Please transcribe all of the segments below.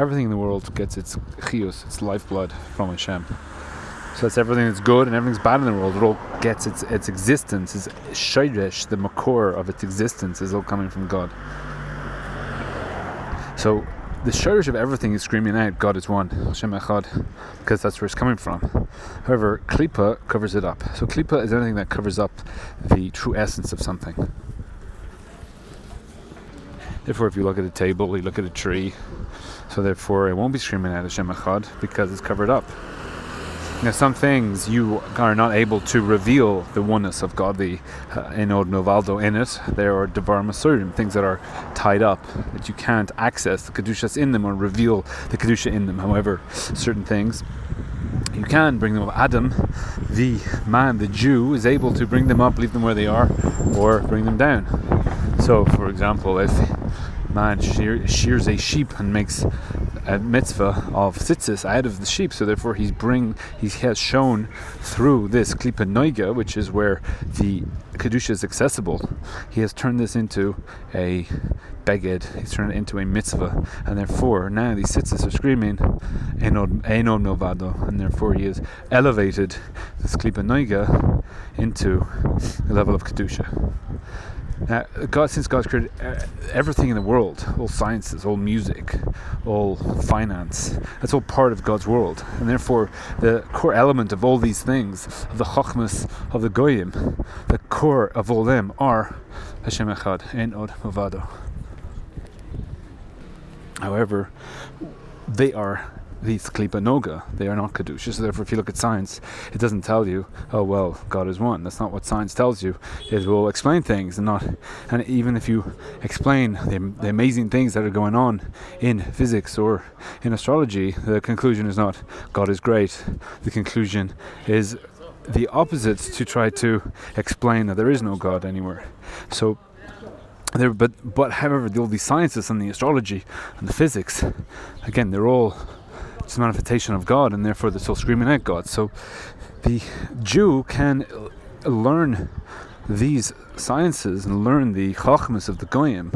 everything in the world gets its chiyus, its lifeblood from Hashem. So that's everything that's good and everything's bad in the world. It all gets its existence, its shayresh, the makor of its existence is all coming from God. So the shayresh of everything is screaming out, God is one, Hashem Echad, because that's where it's coming from. However, Klipa covers it up. So Klipa is anything that covers up the true essence of something. Therefore, if you look at a table, you look at a tree, so therefore it won't be screaming out Hashem Echad because it's covered up. Now, some things you are not able to reveal the oneness of God, the Enod Milvaldo in it. There are Devar Masurim, things that are tied up, that you can't access the Kedushas in them or reveal the Kedusha in them. However, certain things, you can bring them up. Adam, the man, the Jew, is able to bring them up, leave them where they are, or bring them down. So, for example, if man shears a sheep and makes a mitzvah of tzitzis out of the sheep, so therefore he has shown through this Klipa nogeh, which is where the Kedusha is accessible, he has turned this into a beged, he's turned it into a mitzvah, and therefore now these tzitzis are screaming Enod Milvado, and therefore he has elevated this Klipa nogeh into the level of Kedusha. Now, since God's created everything in the world, all sciences, all music, all finance, that's all part of God's world. And therefore, the core element of all these things, of the chachmas of the goyim, the core of all them are Hashem Echad, Enod Milvado. However, they are these Klipa nogeh, they are not Kedusha. So therefore, if you look at science, it doesn't tell you, oh well, God is one. That's not what science tells you. It will explain things, and even if you explain the amazing things that are going on in physics or in astrology, the conclusion is not God is great. The conclusion is the opposites, to try to explain that there is no God anywhere. So but however, all these sciences and the astrology and the physics, again, they're all it's a manifestation of God, and therefore they're still screaming at God. So the Jew can learn these sciences and learn the chachmas of the goyim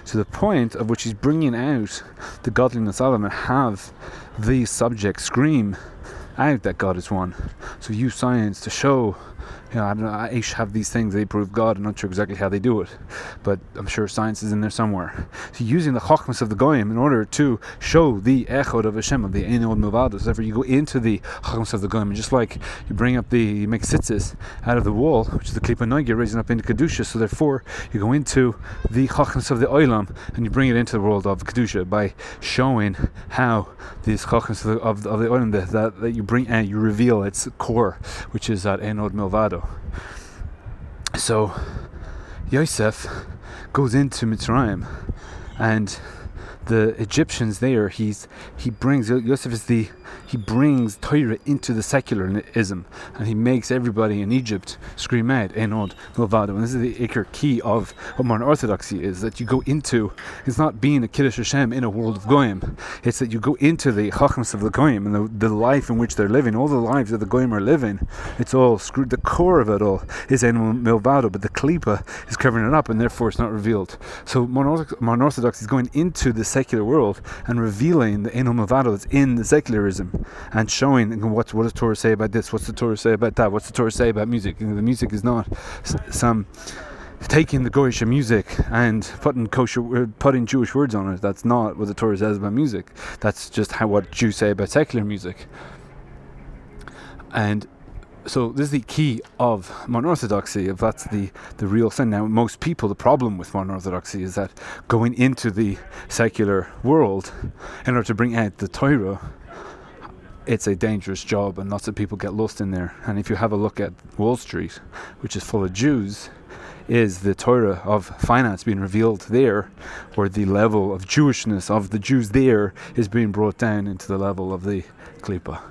to the point of which he's bringing out the godliness of them and have these subjects scream out that God is one. So use science to show, I don't know, Aish have these things, they prove God. I'm not sure exactly how they do it, but I'm sure science is in there somewhere. So using the chachmas of the goyim in order to show the echod of Hashem, of the Enod Milvado. So therefore you go into the chachmas of the goyim, and just like you make tzitzis out of the wall, which is the Klipa nogeh, raising up into Kedusha, so therefore you go into the chachmas of the oilam and you bring it into the world of Kedusha by showing how these chachmas of the oilam that you bring and you reveal its core, which is that Enod Milvado. So Yosef goes into Mitzrayim, and the Egyptians there, he brings Torah into the secularism, and he makes everybody in Egypt scream out Enod Milvado. And this is the ikar key of what modern orthodoxy is, that you go into, it's not being a Kiddush Hashem in a world of goyim, it's that you go into the chachmas of the goyim and the life in which they're living, all the lives that the goyim are living. It's all screwed. The core of it all is Enod Milvado, but the Klipa is covering it up, and therefore it's not revealed. So modern orthodoxy is going into the secular world and revealing the Enod Milvado that's in the secularism, and showing what does Torah say about this, what's the Torah say about that, what's the Torah say about music. The music is not some taking the Goyish music and putting Jewish words on it. That's not what the Torah says about music. That's just what Jews say about secular music. And so this is the key of modern orthodoxy, if that's the real sin. Now, most people, the problem with modern orthodoxy is that going into the secular world in order to bring out the Torah, it's a dangerous job, and lots of people get lost in there. And if you have a look at Wall Street, which is full of Jews, is the Torah of finance being revealed there, where the level of Jewishness of the Jews there is being brought down into the level of the Klipa.